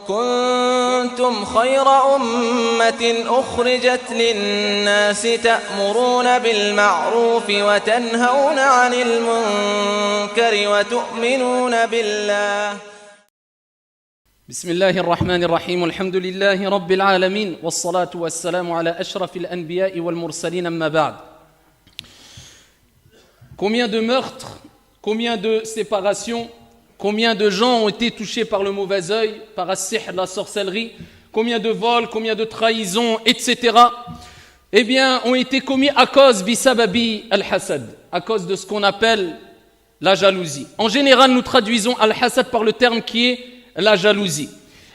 كنتم خير أمة أخرجت للناس تأمرون بالمعروف وتنهون عن المنكر وتؤمنون بالله. بسم الله الرحمن الرحيم الحمد لله رب العالمين والصلاة والسلام على أشرف الأنبياء والمرسلين أما بعد. Combien de meurtres, combien de séparations, combien de gens ont été touchés par le mauvais œil, par as-sihr, la sorcellerie, combien de vols, combien de trahisons, etc. Eh bien, ont été commis à cause bisababi al-hasad, à cause de ce qu'on appelle la jalousie. En général, nous traduisons al-hasad par le terme qui est la jalousie.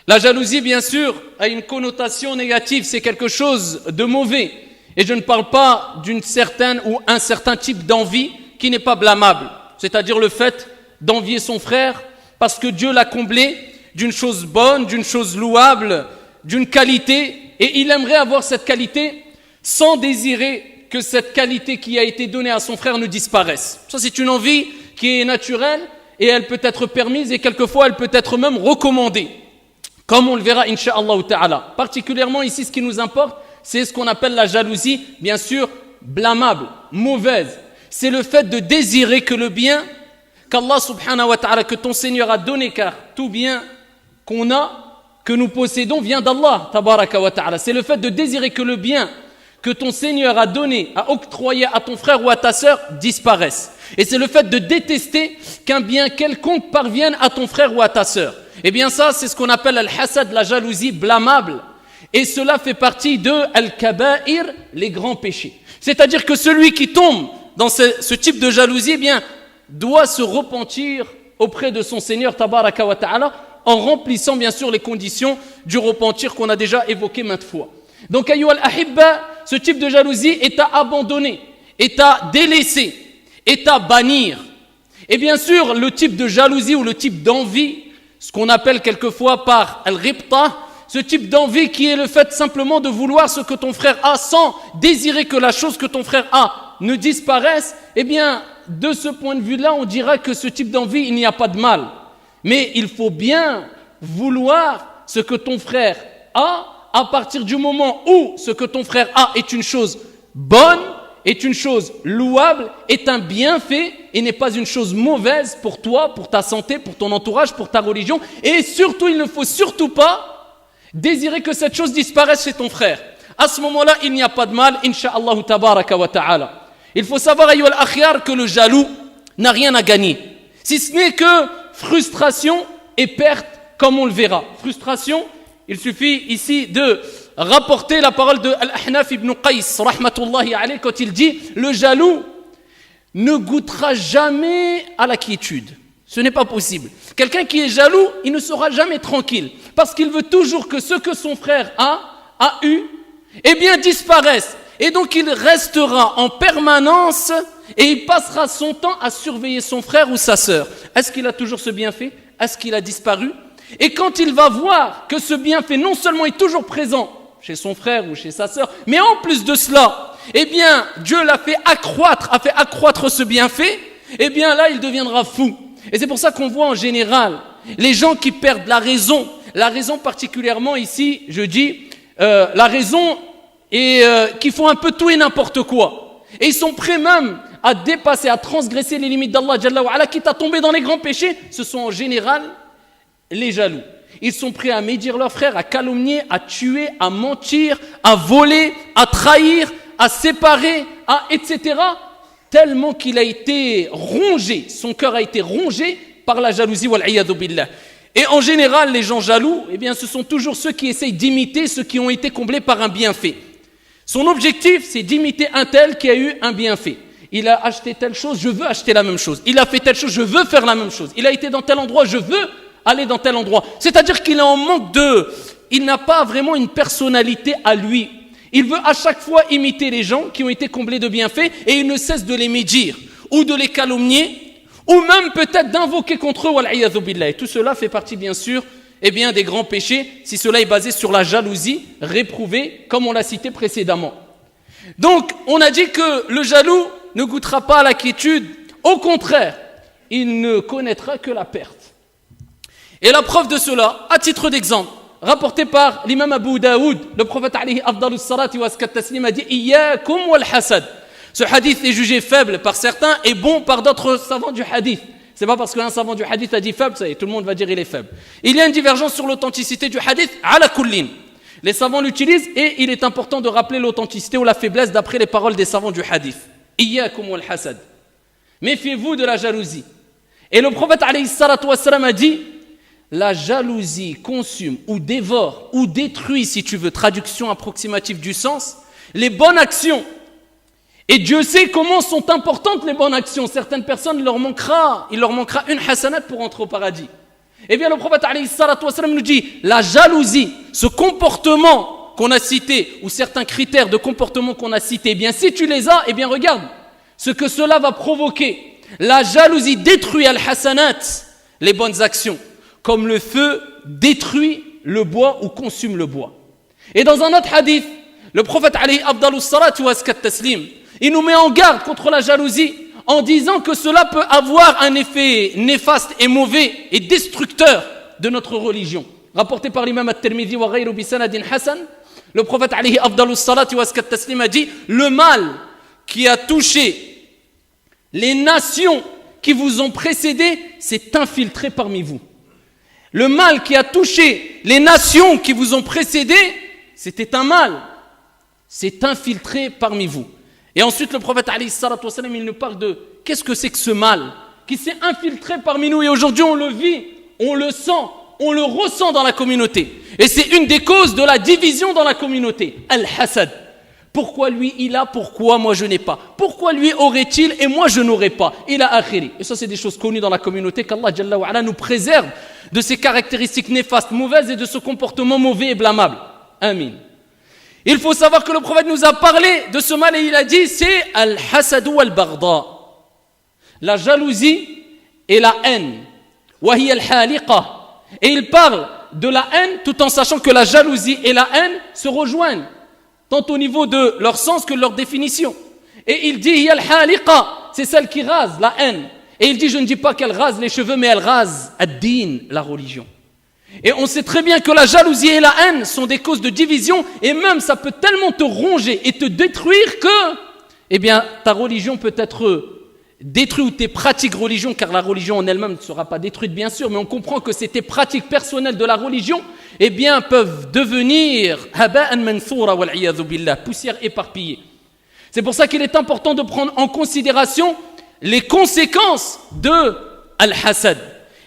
La jalousie, bien sûr, a une connotation négative, c'est quelque chose de mauvais. Et je ne parle pas d'une certaine ou un certain type d'envie qui n'est pas blâmable, c'est-à-dire le fait d'envier son frère parce que Dieu l'a comblé d'une chose bonne, d'une chose louable, d'une qualité, et il aimerait avoir cette qualité sans désirer que cette qualité qui a été donnée à son frère ne disparaisse. Ça, c'est une envie qui est naturelle et elle peut être permise et quelquefois elle peut être même recommandée, comme on le verra incha'Allah ta'ala. Particulièrement ici, ce qui nous importe, c'est ce qu'on appelle la jalousie, bien sûr, blâmable, mauvaise. C'est le fait de désirer que le bien qu'Allah subhanahu wa ta'ala, que ton Seigneur a donné, car tout bien qu'on a, que nous possédons, vient d'Allah tabaraka wa ta'ala. C'est le fait de désirer que le bien que ton Seigneur a donné, a octroyé à ton frère ou à ta sœur disparaisse. Et c'est le fait de détester qu'un bien quelconque parvienne à ton frère ou à ta sœur. Eh bien ça, c'est ce qu'on appelle al-hasad, la jalousie blâmable. Et cela fait partie de al-kaba'ir, les grands péchés. C'est-à-dire que celui qui tombe dans ce type de jalousie, eh bien, doit se repentir auprès de son Seigneur tabaraka wa ta'ala en remplissant bien sûr les conditions du repentir qu'on a déjà évoqué maintes fois. Donc ayyuhal ahibba, ce type de jalousie est à abandonner, est à délaisser, est à bannir. Et bien sûr, le type de jalousie ou le type d'envie, ce qu'on appelle quelquefois par al-ribta, ce type d'envie qui est le fait simplement de vouloir ce que ton frère a sans désirer que la chose que ton frère a ne disparaissent, eh bien, de ce point de vue-là, on dira que ce type d'envie, il n'y a pas de mal. Mais il faut bien vouloir ce que ton frère a à partir du moment où ce que ton frère a est une chose bonne, est une chose louable, est un bienfait et n'est pas une chose mauvaise pour toi, pour ta santé, pour ton entourage, pour ta religion. Et surtout, il ne faut surtout pas désirer que cette chose disparaisse chez ton frère. À ce moment-là, il n'y a pas de mal, incha'Allah tabaraka wa ta'ala. Il faut savoir, ayyuhal akhyar, que le jaloux n'a rien à gagner, si ce n'est que frustration et perte, comme on le verra. Frustration, il suffit ici de rapporter la parole de Al-Ahnaf ibn Qais, rahmatullahi alayhi, quand il dit « Le jaloux ne goûtera jamais à la quiétude ». Ce n'est pas possible. Quelqu'un qui est jaloux, il ne sera jamais tranquille, parce qu'il veut toujours que ce que son frère a eu, eh bien disparaisse. Et donc il restera en permanence et il passera son temps à surveiller son frère ou sa sœur. Est-ce qu'il a toujours ce bienfait? Est-ce qu'il a disparu? Et quand il va voir que ce bienfait non seulement est toujours présent chez son frère ou chez sa sœur, mais en plus de cela, eh bien Dieu a fait accroître ce bienfait, eh bien là il deviendra fou. Et c'est pour ça qu'on voit en général les gens qui perdent la raison particulièrement ici, je dis, la raison et qui font un peu tout et n'importe quoi. Et ils sont prêts même à dépasser, à transgresser les limites d'Allah Jalla wa Ala, quitte à tomber dans les grands péchés. Ce sont en général les jaloux. Ils sont prêts à médire leurs frères, à calomnier, à tuer, à mentir, à voler, à trahir, à séparer, etc. Tellement qu'il a été rongé, son cœur a été rongé par la jalousie, wal iyadu billah. Et en général, les gens jaloux, eh bien, ce sont toujours ceux qui essayent d'imiter ceux qui ont été comblés par un bienfait. Son objectif, c'est d'imiter un tel qui a eu un bienfait. Il a acheté telle chose, je veux acheter la même chose. Il a fait telle chose, je veux faire la même chose. Il a été dans tel endroit, je veux aller dans tel endroit. C'est-à-dire qu'il est en manque il n'a pas vraiment une personnalité à lui. Il veut à chaque fois imiter les gens qui ont été comblés de bienfaits et il ne cesse de les médire ou de les calomnier ou même peut-être d'invoquer contre eux, wal iyadhu billah. Et tout cela fait partie bien sûr des grands péchés, si cela est basé sur la jalousie réprouvée, comme on l'a cité précédemment. Donc, on a dit que le jaloux ne goûtera pas à la quiétude, au contraire, il ne connaîtra que la perte. Et la preuve de cela, à titre d'exemple, rapporté par l'imam Abu Daoud, le prophète alayhi afdalus salati wa askat taslim a dit Iyyakum wal hasad. Ce hadith est jugé faible par certains et bon par d'autres savants du hadith. C'est pas parce qu'un savant du hadith a dit faible, ça y est, tout le monde va dire il est faible. Il y a une divergence sur l'authenticité du hadith ala kullin. Les savants l'utilisent et il est important de rappeler l'authenticité ou la faiblesse d'après les paroles des savants du hadith. Iyyakum wal hasad. Méfiez-vous de la jalousie. Et le prophète alayhi salatu wassalam a dit la jalousie consume ou dévore ou détruit, si tu veux, traduction approximative du sens, les bonnes actions. Et Dieu sait comment sont importantes les bonnes actions. Certaines personnes, il leur manquera une hasanat pour entrer au paradis. Eh bien, le prophète alayhi salatu wassalam nous dit la jalousie, ce comportement qu'on a cité, ou certains critères de comportement qu'on a cités, eh bien, si tu les as, eh bien, regarde ce que cela va provoquer. La jalousie détruit al-hasanat, les bonnes actions, comme le feu détruit le bois ou consume le bois. Et dans un autre hadith, le prophète alayhi afdalus salatu wa askat taslim, il nous met en garde contre la jalousie en disant que cela peut avoir un effet néfaste et mauvais et destructeur de notre religion. Rapporté par l'imam at-Tirmidhi wa ghayru bi sanadin hasan, le prophète alayhi afdalus salatu wa askat taslim a dit le mal qui a touché les nations qui vous ont précédés s'est infiltré parmi vous. Le mal qui a touché les nations qui vous ont précédés, c'était un mal, s'est infiltré parmi vous. Et ensuite le prophète alayhi salatu wassalam, il nous parle de qu'est-ce que c'est que ce mal qui s'est infiltré parmi nous et aujourd'hui on le vit, on le sent, on le ressent dans la communauté. Et c'est une des causes de la division dans la communauté, al-hasad. Pourquoi lui il a, pourquoi moi je n'ai pas? Pourquoi lui aurait-il et moi je n'aurais pas? Il a akhiri. Et ça c'est des choses connues dans la communauté, qu'Allah Jalla wa Ala nous préserve de ces caractéristiques néfastes, mauvaises et de ce comportement mauvais et blâmable. Amin. Il faut savoir que le prophète nous a parlé de ce mal et il a dit c'est al-hasad wal-barda. La jalousie et la haine. Wa hiya al-haliqa. Et il parle de la haine tout en sachant que la jalousie et la haine se rejoignent, tant au niveau de leur sens que de leur définition. Et il dit hiya al-haliqa, c'est celle qui rase la haine. Et il dit je ne dis pas qu'elle rase les cheveux mais elle rase ad-din, la religion. Et on sait très bien que la jalousie et la haine sont des causes de division et même ça peut tellement te ronger et te détruire que, eh bien, ta religion peut être détruite ou tes pratiques religion, car la religion en elle-même ne sera pas détruite bien sûr, mais on comprend que c'est tes pratiques personnelles de la religion, eh bien, peuvent devenir haba'an manthura wal iyadhu billah, poussière éparpillée. C'est pour ça qu'il est important de prendre en considération les conséquences de al-hasad.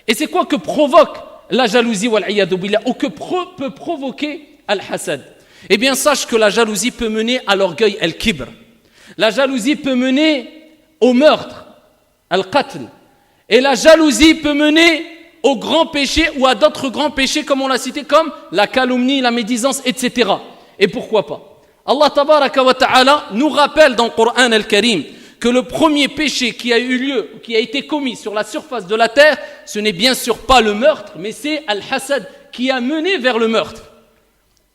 Et c'est quoi que provoque la jalousie wal iyadhu billah, ou que peut provoquer al-hasad? Eh bien, sache que la jalousie peut mener à l'orgueil al-kibr. La jalousie peut mener au meurtre, al-qatl. Et la jalousie peut mener au grand péché ou à d'autres grands péchés comme on l'a cité, comme la calomnie, la médisance, etc. Et pourquoi pas? Allah tabaraka wa ta'ala nous rappelle dans le Coran al-Karim que le premier péché qui a eu lieu, qui a été commis sur la surface de la terre, ce n'est bien sûr pas le meurtre, mais c'est al-hasad qui a mené vers le meurtre.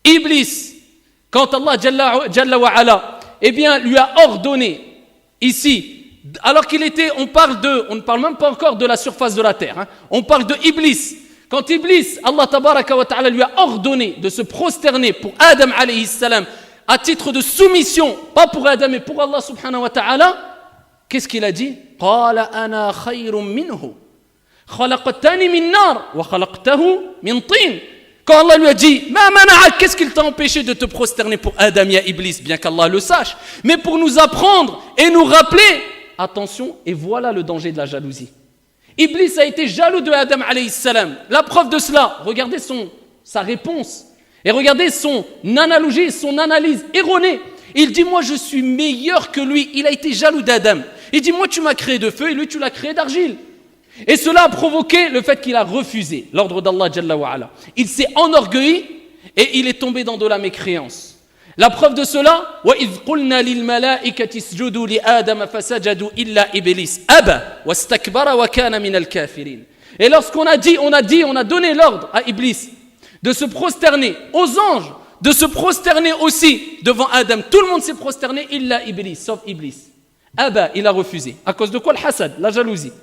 Iblis, quand Allah Jalla wa Ala, eh bien, lui a ordonné ici, alors qu'il était, on ne parle même pas encore de la surface de la terre, hein, on parle de Iblis. Quand Iblis, Allah tabaraka wa ta'ala lui a ordonné de se prosterner pour Adam alayhi salam, à titre de soumission, pas pour Adam mais pour Allah subhanahu wa ta'ala, qu'est-ce qu'il a dit? Qala ana khayrun minhu khalaqtani min nar wa khalaqtahu min tin. Quand Allah lui a dit ma mana'ak, qu'est-ce qu'il t'a empêché de te prosterner pour Adam ya Iblis, bien qu'Allah le sache, mais pour nous apprendre et nous rappeler, attention, et voilà le danger de la jalousie. Iblis a été jaloux de Adam alayhi salam. La preuve de cela, regardez sa réponse et regardez son analogie, son analyse erronée. Il dit moi je suis meilleur que lui. Il a été jaloux d'Adam. Il dit moi tu m'as créé de feu et lui tu l'as créé d'argile. Et cela a provoqué le fait qu'il a refusé l'ordre d'Allah Jalla wa Ala. Il s'est enorgueilli et il est tombé dans de la mécréance. La preuve de cela, وَإِذْ قُلْنَا لِلْمَلَائِكَةِ اسْجُدُوا لِآدَمَ فَسَجَدُوا إِلَّا إِبْلِيسَ أَبَى وَاسْتَكْبَرَ وَكَانَ مِنَ الْكَافِرِينَ. Et lorsqu'on a donné l'ordre à Iblis de se prosterner, aux anges de se prosterner aussi devant Adam, tout le monde s'est prosterné, illa Iblis, sauf Iblis. Aba, il a refusé. À cause de quoi? Le hasad, la jalousie.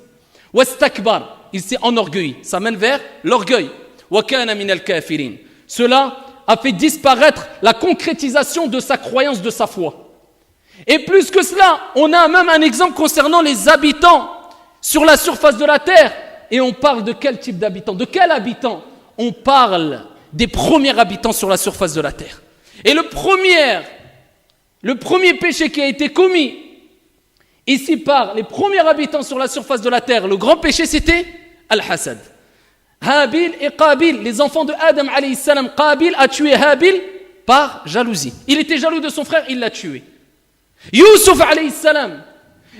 Wastakbar, il s'est enorgueilli. Ça mène vers l'orgueil. Wa kana min al-kafirin. cela a fait disparaître la concrétisation de sa croyance, de sa foi. Et plus que cela, on a même un exemple concernant les habitants sur la surface de la terre. Et on parle de quel type d'habitants? De quel habitant? On parle des premiers habitants sur la surface de la terre. Et le premier péché qui a été commis ici par les premiers habitants sur la surface de la terre, le grand péché, c'était Al-Hasad. Habil et Qabil, les enfants de Adam alayhi salam, Qabil a tué Habil par jalousie. Il était jaloux de son frère, il l'a tué. Youssouf alayhi salam,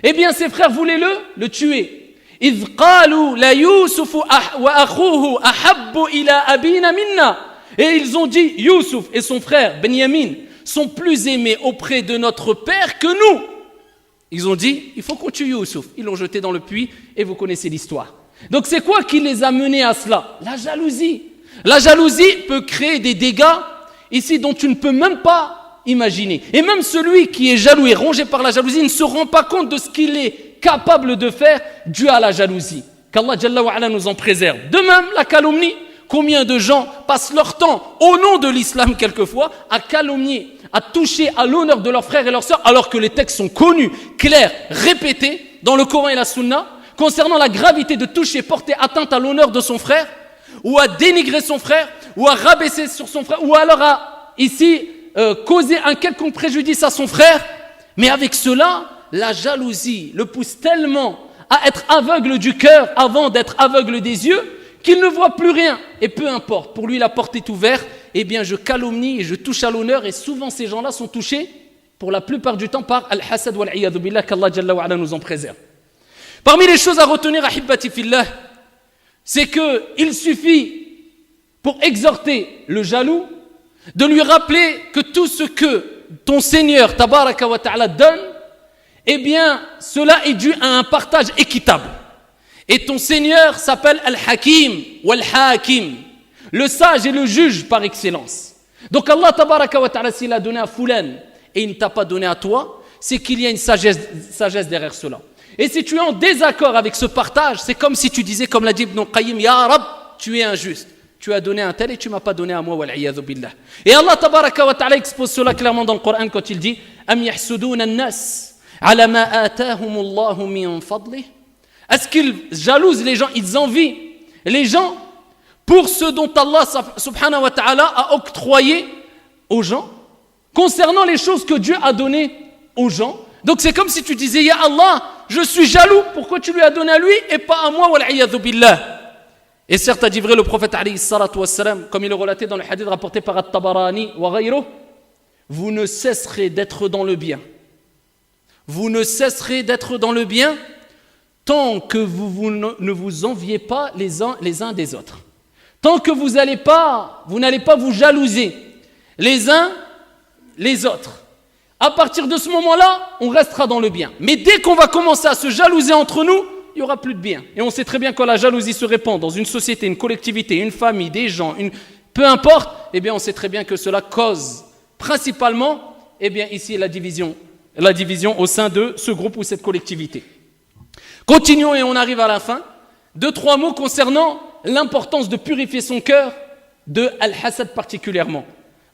eh bien ses frères voulaient le tuer. إذ قالوا لا يوسف وأخوه أحب إلى أبينا منا. Et ils ont dit, Youssouf et son frère Benyamin sont plus aimés auprès de notre père que nous. Ils ont dit, il faut qu'on tue Youssouf. Ils l'ont jeté dans le puits et vous connaissez l'histoire. Donc c'est quoi qui les a menés à cela? La jalousie. La jalousie peut créer des dégâts ici dont tu ne peux même pas imaginer. Et même celui qui est jaloux et rongé par la jalousie ne se rend pas compte de ce qu'il est capable de faire dû à la jalousie. Qu'Allah Jalla wa Ala nous en préserve. De même, la calomnie. Combien de gens passent leur temps, au nom de l'islam quelquefois, à calomnier, à toucher à l'honneur de leurs frères et leurs sœurs, alors que les textes sont connus, clairs, répétés dans le Coran et la Sunna, concernant la gravité de toucher, porter atteinte à l'honneur de son frère, ou à dénigrer son frère, ou à rabaisser sur son frère, ou alors à, ici, causer un quelconque préjudice à son frère. Mais avec cela, la jalousie le pousse tellement à être aveugle du cœur avant d'être aveugle des yeux qu'il ne voit plus rien. Et peu importe, pour lui la porte est ouverte, eh bien je calomnie et je touche à l'honneur. Et souvent ces gens-là sont touchés, pour la plupart du temps, par al-hasad wal-iyadhu billah, qu'Allah Jalla wa Ala nous en préserve. Parmi les choses à retenir, ahibbati fillah, c'est qu'il suffit, pour exhorter le jaloux, de lui rappeler que tout ce que ton Seigneur, tabaraka wa ta'ala, donne, eh bien, cela est dû à un partage équitable. Et ton Seigneur s'appelle Al-Hakim ou Al-Hakim, le sage et le juge par excellence. Donc Allah tabaraka wa ta'ala, s'il a donné à Foulan et il ne t'a pas donné à toi, c'est qu'il y a une sagesse derrière cela. Et si tu es en désaccord avec ce partage, c'est comme si tu disais, comme l'a dit Ibn Qayyim, Ya Rab, tu es injuste. Tu as donné un tel et tu ne m'as pas donné à moi, wal-iyadhu billah. Et Allah tabaraka wa ta'ala expose cela clairement dans le Coran quand il dit Am yahsuduna an-nas ala ma atahum Allahu min fadlih. Est-ce qu'ils jalousent les gens, ils envient les gens pour ce dont Allah subhanahu wa ta'ala a octroyé aux gens, concernant les choses que Dieu a données aux gens. Donc c'est comme si tu disais, Ya Allah, je suis jaloux, pourquoi tu lui as donné à lui et pas à moi, wal-iyadhu billah. Et certes a dit vrai le prophète alayhi salatu wassalam, comme il est relaté dans le hadith rapporté par At-Tabarani wa ghayruh, vous ne cesserez d'être dans le bien. Vous ne cesserez d'être dans le bien tant que vous ne vous enviez pas les uns des autres. Tant que vous n'allez pas vous jalouser les uns les autres. À partir de ce moment-là, on restera dans le bien. Mais dès qu'on va commencer à se jalouser entre nous, il n'y aura plus de bien. Et on sait très bien quand la jalousie se répand dans une société, une collectivité, une famille, des gens, peu importe, eh bien on sait très bien que cela cause principalement, eh bien ici la division au sein de ce groupe ou cette collectivité. Continuons et on arrive à la fin. 2-3 mots concernant l'importance de purifier son cœur de al-hasad particulièrement.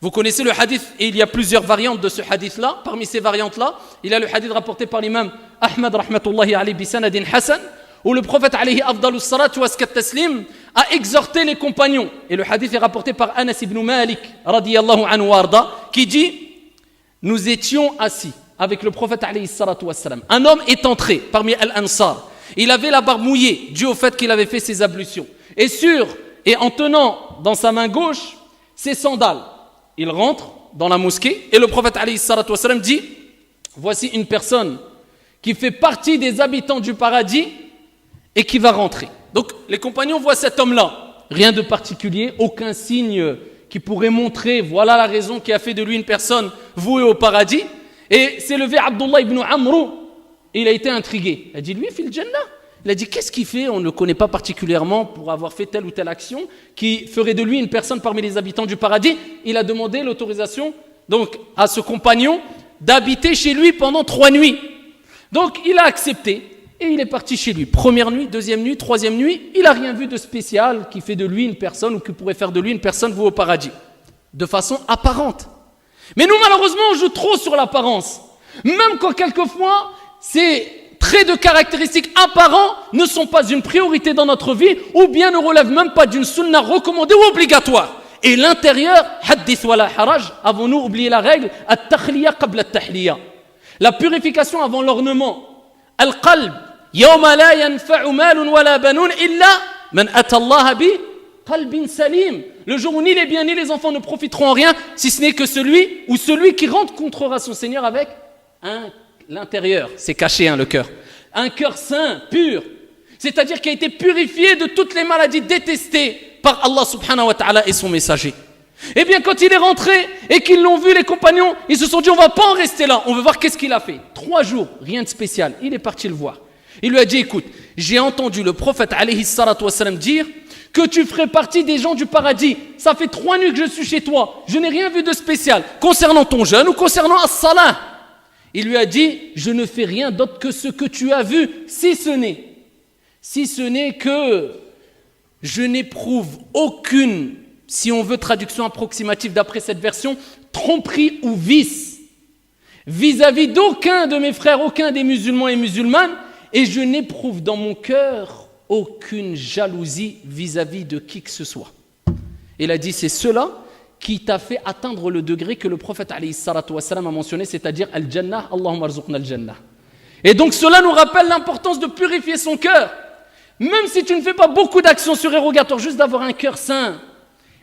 Vous connaissez le hadith et il y a plusieurs variantes de ce hadith-là. Parmi ces variantes-là, il y a le hadith rapporté par l'imam Ahmad rahmatullahi alayhi bi sanadin hasan où le prophète alayhi afdalus salatu wa askat taslim a exhorté les compagnons. Et le hadith est rapporté par Anas ibn Malik radiyallahu anhu warda qui dit nous étions assis avec le prophète alayhi salatu wa salam. Un homme est entré parmi al-Ansar. Il avait la barbe mouillée dû au fait qu'il avait fait ses ablutions. Et en tenant dans sa main gauche ses sandales. Il rentre dans la mosquée et le prophète alayhi salatu wa salam dit voici une personne qui fait partie des habitants du paradis et qui va rentrer. Donc les compagnons voient cet homme-là, rien de particulier, aucun signe qui pourrait montrer voilà la raison qui a fait de lui une personne vouée au paradis. Et s'est levé Abdullah ibn Amr et il a été intrigué. Il a dit lui fil jannah. Il a dit qu'est-ce qu'il fait, on ne le connaît pas particulièrement pour avoir fait telle ou telle action qui ferait de lui une personne parmi les habitants du paradis. Il a demandé l'autorisation donc à ce compagnon d'habiter chez lui pendant 3 nuits. Donc il a accepté Et il est parti chez lui. Première nuit, deuxième nuit, troisième nuit, il n'a rien vu de spécial qui fait de lui une personne ou qui pourrait faire de lui une personne vouée au paradis. De façon apparente. Mais nous, malheureusement, on joue trop sur l'apparence. Même quand quelquefois, ces traits de caractéristiques apparents ne sont pas une priorité dans notre vie ou bien ne relèvent même pas d'une sunna recommandée ou obligatoire. Et l'intérieur, hadith wala haraj, avons-nous oublié la règle at-takhliya qabla at-tahliya. La purification avant l'ornement. Al-qalb. Yawma la yanfa'u malun wala banun illa man ata Allah bi qalbin salim. Le jour où ni les biens ni les enfants ne profiteront en rien, si ce n'est que celui qui rencontrera son Seigneur avec l'intérieur. C'est caché, le cœur. Un cœur saint, pur. C'est-à-dire qui a été purifié de toutes les maladies détestées par Allah subhanahu wa ta'ala et son messager. Eh bien, quand il est rentré et qu'ils l'ont vu, les compagnons, ils se sont dit, on ne va pas en rester là, on veut voir qu'est-ce qu'il a fait. 3 jours, rien de spécial. Il est parti le voir. Il lui a dit, écoute, j'ai entendu le prophète alayhi salatu wassalam dire que tu ferais partie des gens du paradis. Ça fait 3 nuits que je suis chez toi. Je n'ai rien vu de spécial concernant ton jeûne ou concernant as-salah. Il lui a dit, je ne fais rien d'autre que ce que tu as vu, si ce n'est que je n'éprouve aucune, si on veut traduction approximative d'après cette version, tromperie ou vice vis-à-vis d'aucun de mes frères, aucun des musulmans et musulmanes, et je n'éprouve dans mon cœur aucune jalousie vis-à-vis de qui que ce soit. Il a dit, c'est cela qui t'a fait atteindre le degré que le prophète alayhi salatu wassalam a mentionné, c'est-à-dire al-jannah, Allahumma arzuqna al-jannah. Et donc cela nous rappelle l'importance de purifier son cœur. Même si tu ne fais pas beaucoup d'actions surérogatoires, juste d'avoir un cœur saint,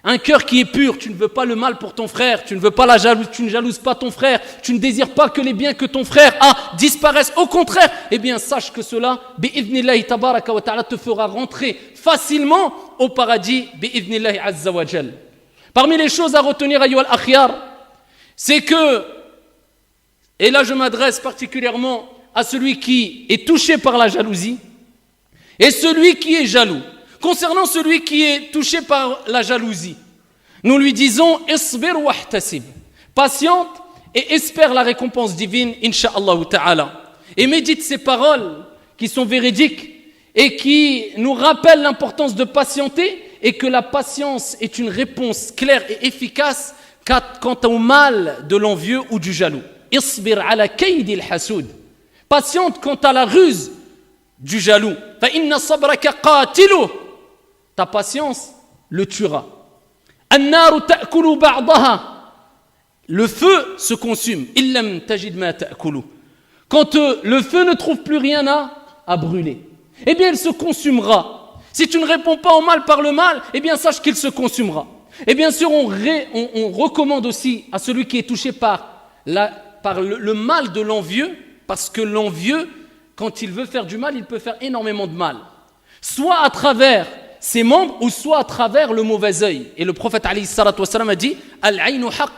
un cœur qui est pur, tu ne veux pas le mal pour ton frère, tu ne veux pas la jalousie, tu ne jalouses pas ton frère, tu ne désires pas que les biens que ton frère a disparaissent. Au contraire, eh bien sache que cela, bi'idhnillahi tabaraka wa ta'ala, te fera rentrer facilement au paradis, bi'idhnillahi azza wa jal. Parmi les choses à retenir, ayyuhal akhyar, c'est que, et là je m'adresse particulièrement à celui qui est touché par la jalousie, et celui qui est jaloux. Concernant celui qui est touché par la jalousie, nous lui disons isbir wahtasib, patiente et espère la récompense divine, insha'Allah ta'ala. Et médite ces paroles qui sont véridiques et qui nous rappellent l'importance de patienter et que la patience est une réponse claire et efficace quant au mal de l'envieux ou du jaloux. Isbir ala kaydil hasoud, patiente quant à la ruse du jaloux. Fa inna sabraka qatiluh, ta patience le tuera. An-naru ta'kulu ba'daha, le feu se consume. Illam tajid ma ta'kulu, quand le feu ne trouve plus rien à brûler, eh bien il se consumera. Si tu ne réponds pas au mal par le mal, eh bien sache qu'il se consumera. Et bien sûr on recommande aussi à celui qui est touché par le mal de l'envieux, parce que l'envieux, quand il veut faire du mal, il peut faire énormément de mal, soit à travers ses membres ou soit à travers le mauvais œil. Et le prophète alayhi salatu wassalam a dit al-aynu haqq,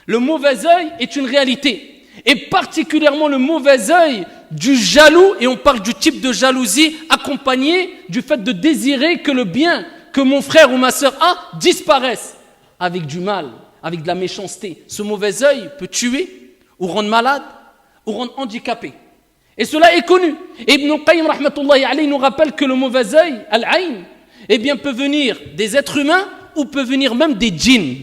le mauvais œil est une réalité, et particulièrement le mauvais œil du jaloux, et on parle du type de jalousie accompagné du fait de désirer que le bien que mon frère ou ma sœur a disparaisse avec du mal, avec de la méchanceté. Ce mauvais œil peut tuer ou rendre malade ou rendre handicapé. Et cela est connu. Et Ibn Qayyim rahmatullahi alayhi nous rappelle que le mauvais œil, al-ayn, eh bien peut venir des êtres humains ou peut venir même des djinns.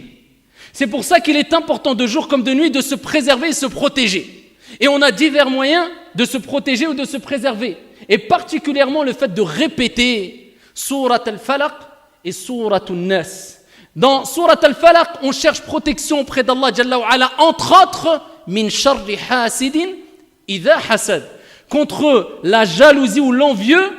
C'est pour ça qu'il est important de jour comme de nuit de se préserver et se protéger. Et on a divers moyens de se protéger ou de se préserver. Et particulièrement le fait de répéter Surat al-Falaq et Surat al-Nas. Dans Surat al-Falaq, on cherche protection auprès d'Allah Jalla wa Ala, entre autres, min sharri hasidin idha hasad, contre la jalousie ou l'envieux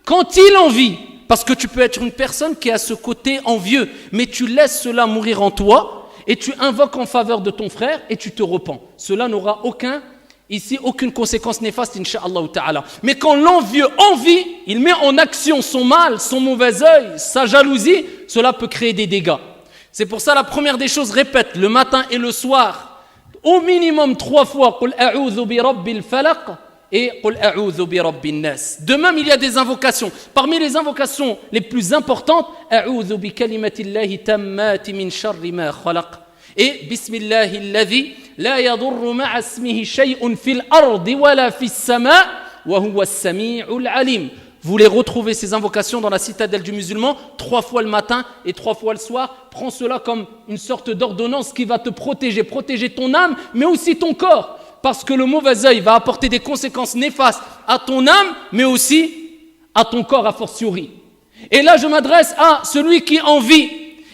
quand il envie. Parce que tu peux être une personne qui a ce côté envieux, mais tu laisses cela mourir en toi et tu invoques en faveur de ton frère et tu te repens. Cela n'aura aucune conséquence néfaste, incha'Allah ta'ala. Mais quand l'envieux envie, il met en action son mal, son mauvais œil, sa jalousie, cela peut créer des dégâts. C'est pour ça la première des choses, répète le matin et le soir, au minimum 3 fois, Qul a'udhu bi rabbil falaq et Qul a'udhu bi rabbin nas. De même, il y a des invocations. Parmi les invocations les plus importantes, A'udhu bi kalimatillahi tammati min sharri ma khalaq. Et Bismillahi alladhi la yadurru ma'a ismihi shay'un fil ardi wala fis sama' wa huwa as-sami'ul 'alim. Vous les retrouvez ces invocations dans la citadelle du musulman 3 fois le matin et 3 fois le soir. Prends cela comme une sorte d'ordonnance qui va te protéger ton âme, mais aussi ton corps. Parce que le mauvais œil va apporter des conséquences néfastes à ton âme, mais aussi à ton corps a fortiori. Et là, je m'adresse à celui qui en vit.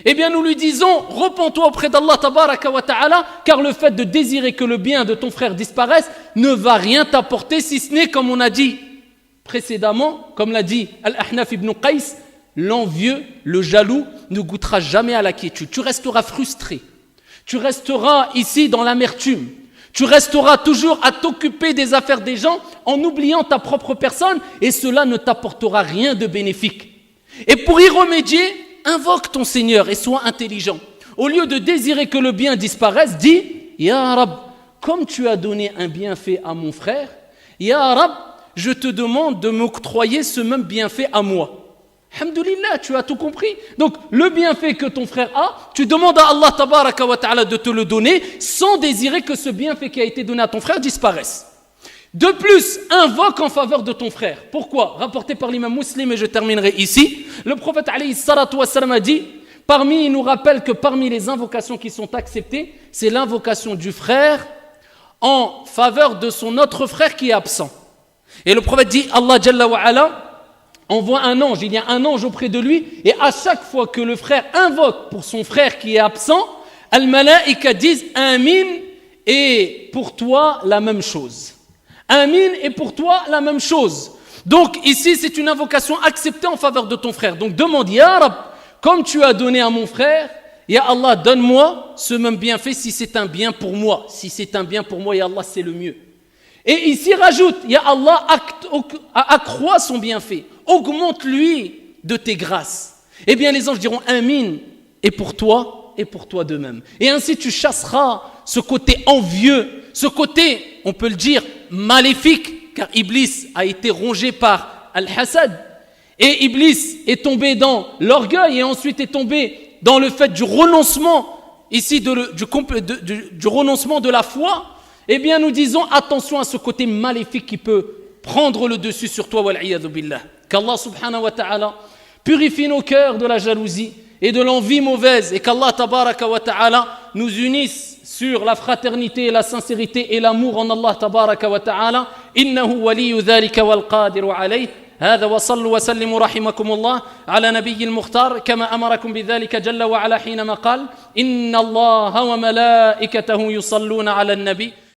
Eh bien, nous lui disons, repens-toi auprès d'Allah tabaraka wa ta'ala, car le fait de désirer que le bien de ton frère disparaisse ne va rien t'apporter, si ce n'est, comme on a dit précédemment, comme l'a dit Al-Ahnaf ibn Qais, l'envieux, le jaloux ne goûtera jamais à la quiétude. Tu resteras frustré. Tu resteras ici dans l'amertume. Tu resteras toujours à t'occuper des affaires des gens en oubliant ta propre personne et cela ne t'apportera rien de bénéfique. Et pour y remédier, invoque ton Seigneur et sois intelligent. Au lieu de désirer que le bien disparaisse, dis « Ya Rab, comme tu as donné un bienfait à mon frère, Ya Rab, je te demande de m'octroyer ce même bienfait à moi. » Alhamdulillah, tu as tout compris. Donc, le bienfait que ton frère a, tu demandes à Allah tabaraka wa ta'ala de te le donner sans désirer que ce bienfait qui a été donné à ton frère disparaisse. De plus, invoque en faveur de ton frère. Pourquoi? Rapporté par l'imam Muslim, et je terminerai ici. Le prophète alayhi salatu wa salam a dit, il nous rappelle que parmi les invocations qui sont acceptées, c'est l'invocation du frère en faveur de son autre frère qui est absent. Et le prophète dit, Allah Jalla wa Ala envoie un ange, il y a un ange auprès de lui, et à chaque fois que le frère invoque pour son frère qui est absent, Al-Malaïka disent Amin, et pour toi la même chose. Amin, et pour toi la même chose. Donc ici c'est une invocation acceptée en faveur de ton frère. Donc demande, Ya Rab, comme tu as donné à mon frère, Ya Allah, donne-moi ce même bienfait si c'est un bien pour moi. Si c'est un bien pour moi, Ya Allah, c'est le mieux. Et ici rajoute, Ya Allah, accroît son bienfait. Augmente-lui de tes grâces. Eh bien, les anges diront Amin, et pour toi de même. Et ainsi, tu chasseras ce côté envieux, ce côté, on peut le dire, maléfique, car Iblis a été rongé par Al-Hasad. Et Iblis est tombé dans l'orgueil et ensuite est tombé dans le fait du renoncement, ici, du renoncement de la foi. Eh bien, nous disons attention à ce côté maléfique qui peut prendre le dessus sur toi, wal'iyadhu billah. Qu'Allah subhanahu wa ta'ala purifie nos cœurs de la jalousie et de l'envie mauvaise et qu'Allah tabaraka wa ta'ala nous unisse sur la fraternité et la sincérité et l'amour en Allah tabaraka wa ta'ala. Innahu waliyu dhalika wal qadiru alayh. هذا وصلوا وسلموا رحمكم الله على نبي المختار كما أمركم بذلك جل وعلا حينما قال إن الله وملائكته يصلون على النبي